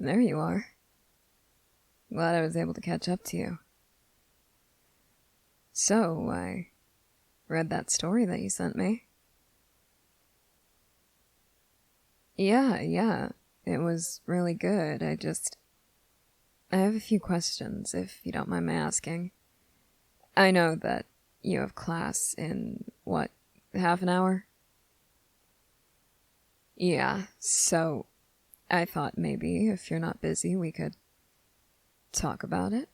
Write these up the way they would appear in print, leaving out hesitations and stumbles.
There you are. Glad I was able to catch up to you. So, I read that story that you sent me. Yeah, it was really good. I have a few questions, if you don't mind my asking. I know that you have class in, what, half an hour? Yeah, so I thought maybe if you're not busy, we could talk about it.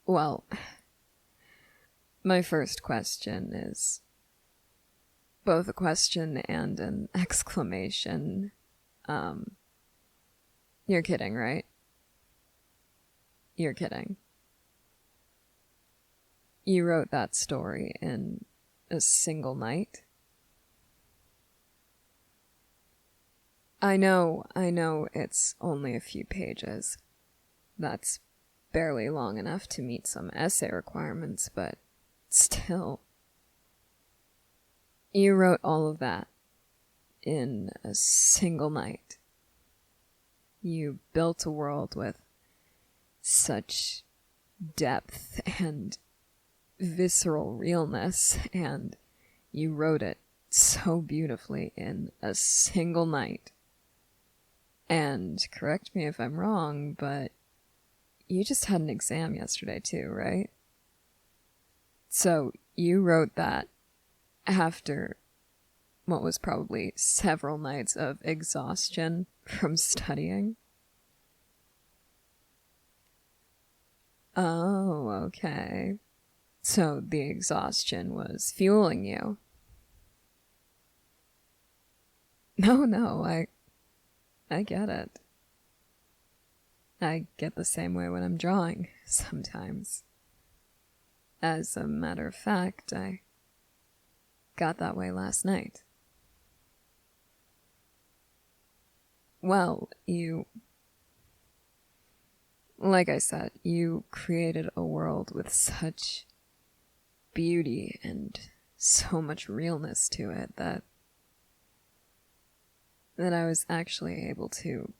Well, my first question is both a question and an exclamation. You're kidding, right? You're kidding. You wrote that story in a single night? I know it's only a few pages. That's barely long enough to meet some essay requirements, but still. You wrote all of that in a single night. You built a world with such depth and visceral realness, and you wrote it so beautifully in a single night. And correct me if I'm wrong, but you just had an exam yesterday too, right? So you wrote that after what was probably several nights of exhaustion from studying. Oh, okay. So the exhaustion was fueling you. No, I get it. I get the same way when I'm drawing, sometimes. As a matter of fact, I got that way last night. Well, like I said, you created a world with such beauty and so much realness to it that I was actually able to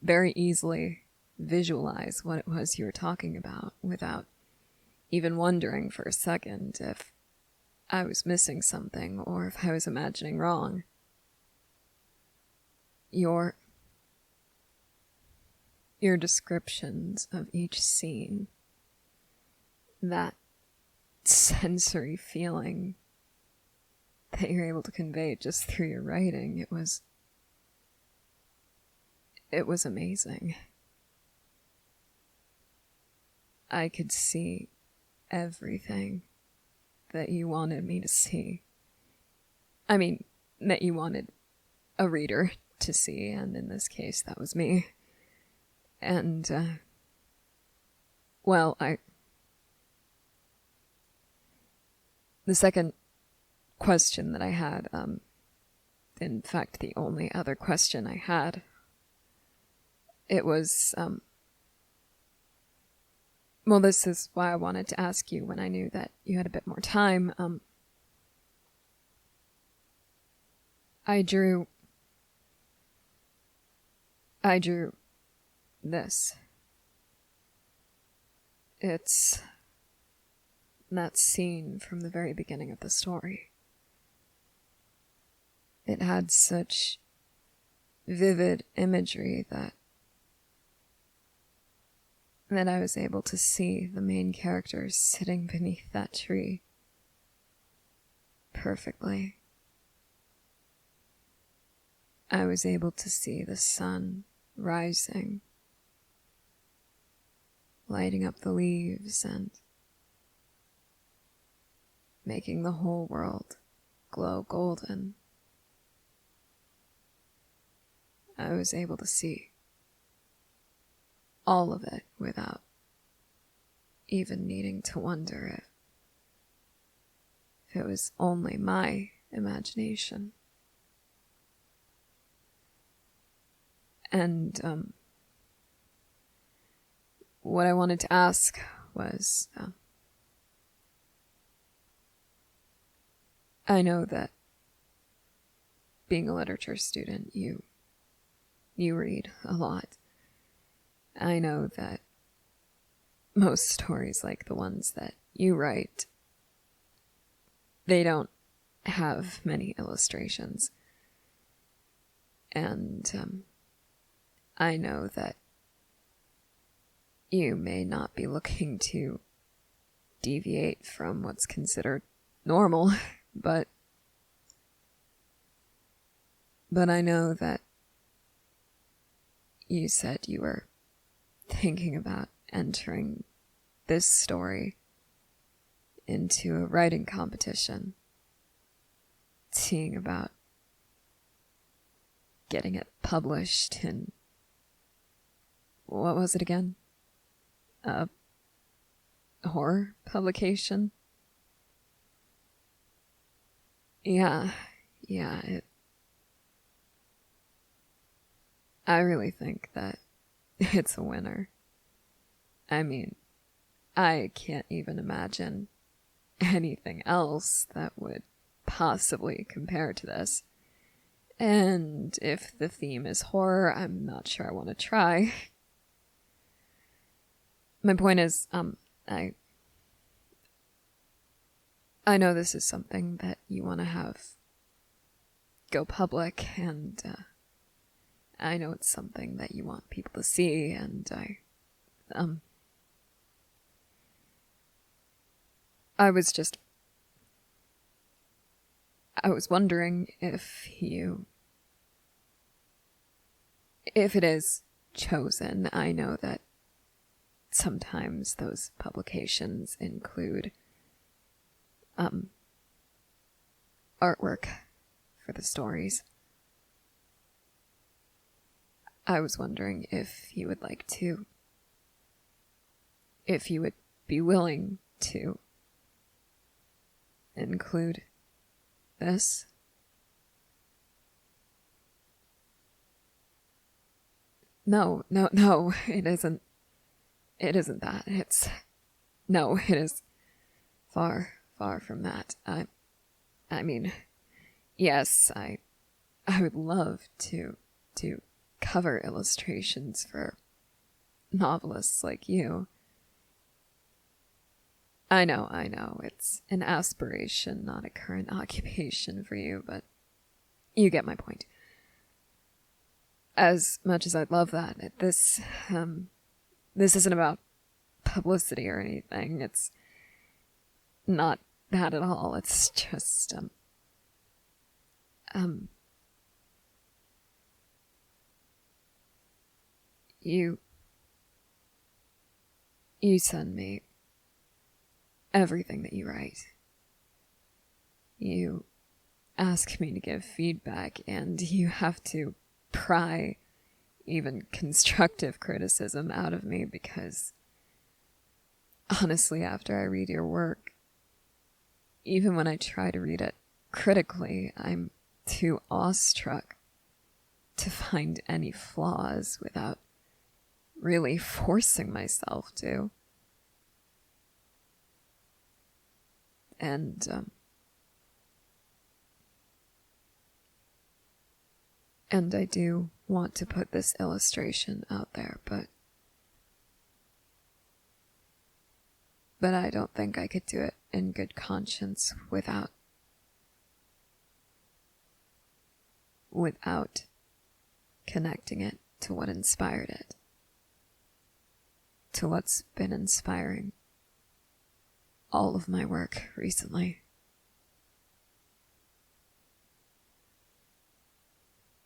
very easily visualize what it was you were talking about without even wondering for a second if I was missing something or if I was imagining wrong. Your descriptions of each scene, that sensory feeling that you're able to convey just through your writing, it was amazing. I could see everything that you wanted me to see. I mean, that you wanted a reader to see, and in this case, that was me. And, well, the second question that I had, in fact, the only other question I had, it was, well, this is why I wanted to ask you when I knew that you had a bit more time. I drew this. It's that scene from the very beginning of the story. It had such vivid imagery that I was able to see the main characters sitting beneath that tree perfectly. I was able to see the sun rising, lighting up the leaves and making the whole world glow golden. I was able to see all of it without even needing to wonder if it was only my imagination. And what I wanted to ask was, I know that being a literature student, you read a lot. I know that most stories like the ones that you write, they don't have many illustrations. And I know that you may not be looking to deviate from what's considered normal, but I know that you said you were thinking about entering this story into a writing competition, seeing about getting it published in, what was it again? A horror publication? Yeah, I really think that it's a winner. I mean, I can't even imagine anything else that would possibly compare to this. And if the theme is horror, I'm not sure I want to try. My point is, I know this is something that you want to have go public, and I know it's something that you want people to see, and I was wondering if it is chosen. I know that sometimes those publications include artwork for the stories. I was wondering if you would be willing to include this. No, it isn't. It isn't that. It is far from that. I mean, yes, I would love to cover illustrations for novelists like you. I know, it's an aspiration, not a current occupation for you, but you get my point. As much as I'd love that, this isn't about publicity or anything. It's not that at all. It's just, you send me everything that you write. You ask me to give feedback, and you have to pry even constructive criticism out of me, because honestly, after I read your work, even when I try to read it critically, I'm too awestruck to find any flaws without really forcing myself to. And I do want to put this illustration out there, but I don't think I could do it in good conscience without connecting it to what inspired it, to what's been inspiring all of my work recently.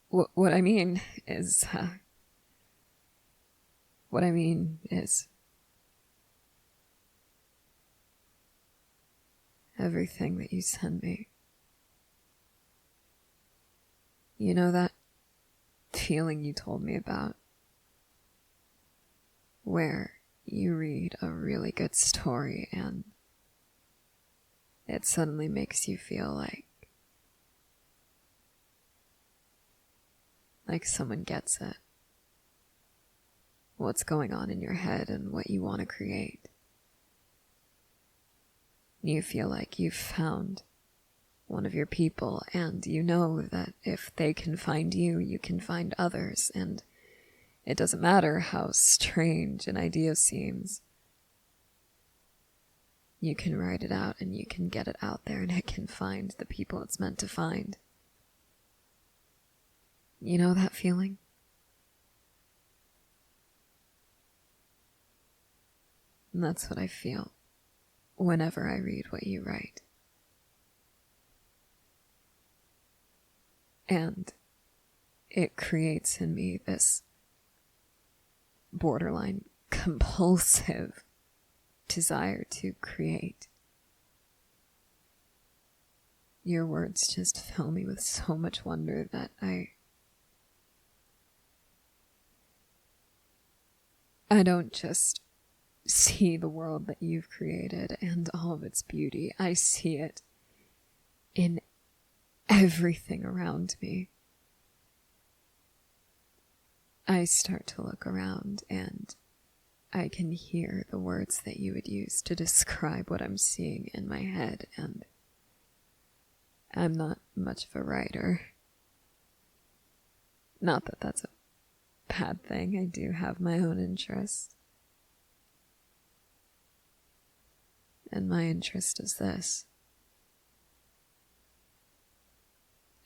What I mean is everything that you send me. You know that feeling you told me about, where you read a really good story and it suddenly makes you feel like someone gets it, what's going on in your head and what you want to create. You feel like you've found one of your people, and you know that if they can find you, you can find others, and it doesn't matter how strange an idea seems. You can write it out and you can get it out there and it can find the people it's meant to find. You know that feeling? And that's what I feel whenever I read what you write. And it creates in me this borderline compulsive desire to create. Your words just fill me with so much wonder that I don't just see the world that you've created and all of its beauty. I see it in everything around me. I start to look around and I can hear the words that you would use to describe what I'm seeing in my head, and I'm not much of a writer. Not that that's a bad thing. I do have my own interests. And my interest is this.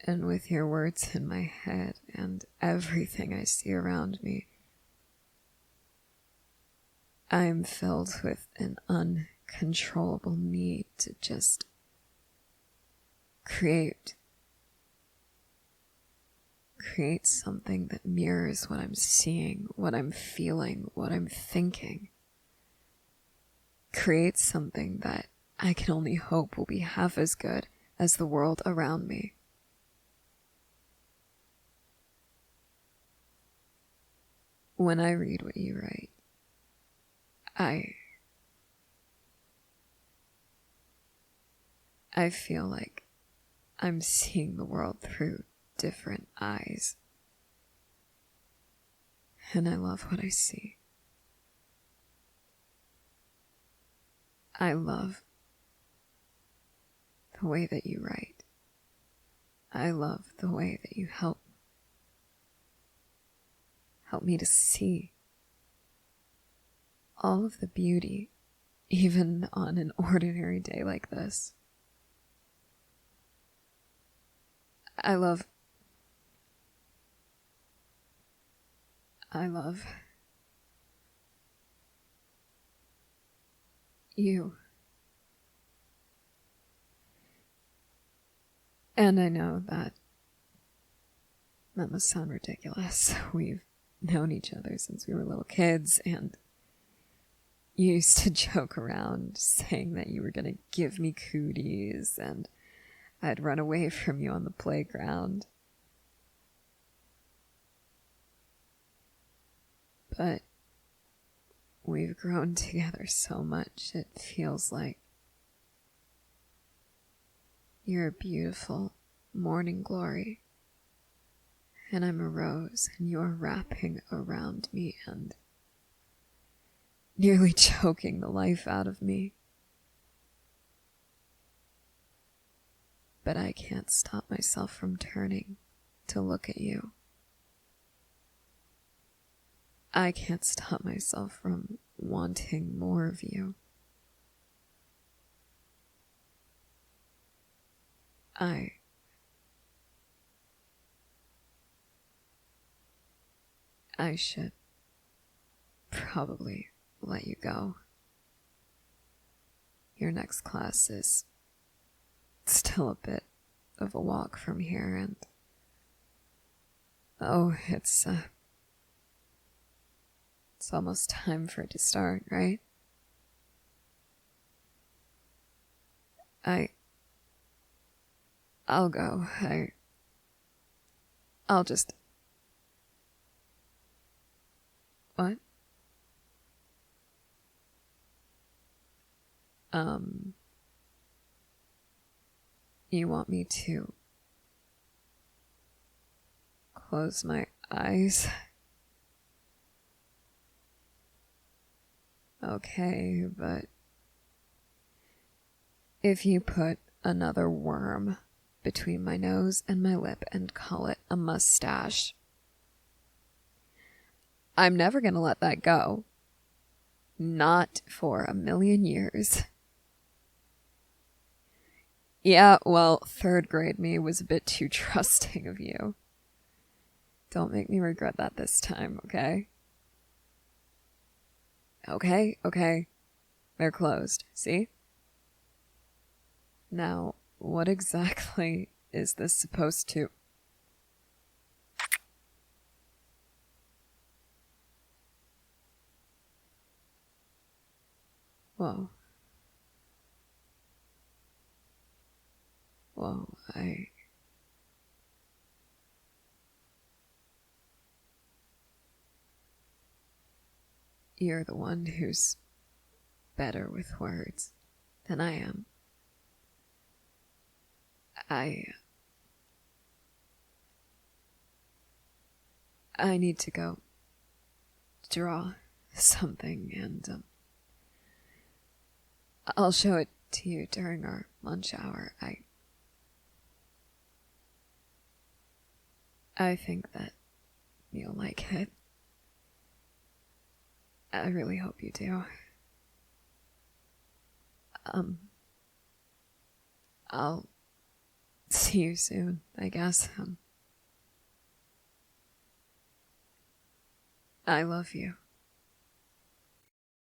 And with your words in my head and everything I see around me, I am filled with an uncontrollable need to just create something that mirrors what I'm seeing, what I'm feeling, what I'm thinking. Create something that I can only hope will be half as good as the world around me. When I read what you write, I feel like I'm seeing the world through different eyes. And I love what I see. I love the way that you write. I love the way that you help me to see all of the beauty, even on an ordinary day like this. I love you. And I know that must sound ridiculous. We've known each other since we were little kids, and you used to joke around saying that you were going to give me cooties, and I'd run away from you on the playground. But we've grown together so much, it feels like you're a beautiful morning glory, and I'm a rose, and you're wrapping around me and nearly choking the life out of me. But I can't stop myself from turning to look at you. I can't stop myself from wanting more of you. I should probably let you go. Your next class is still a bit of a walk from here, and it's almost time for it to start, right? I'll go. I'll just... What? You want me to close my eyes? Okay, but if you put another worm between my nose and my lip and call it a mustache. I'm never gonna let that go. Not for a million years. Yeah, well, 3rd grade me was a bit too trusting of you. Don't make me regret that this time, okay? Okay. They're closed, see? Now, what exactly is this supposed to... Whoa. You're the one who's better with words than I am. I need to go draw something, and I'll show it to you during our lunch hour. I think that you'll like it. I really hope you do. I'll see you soon, I guess. I love you.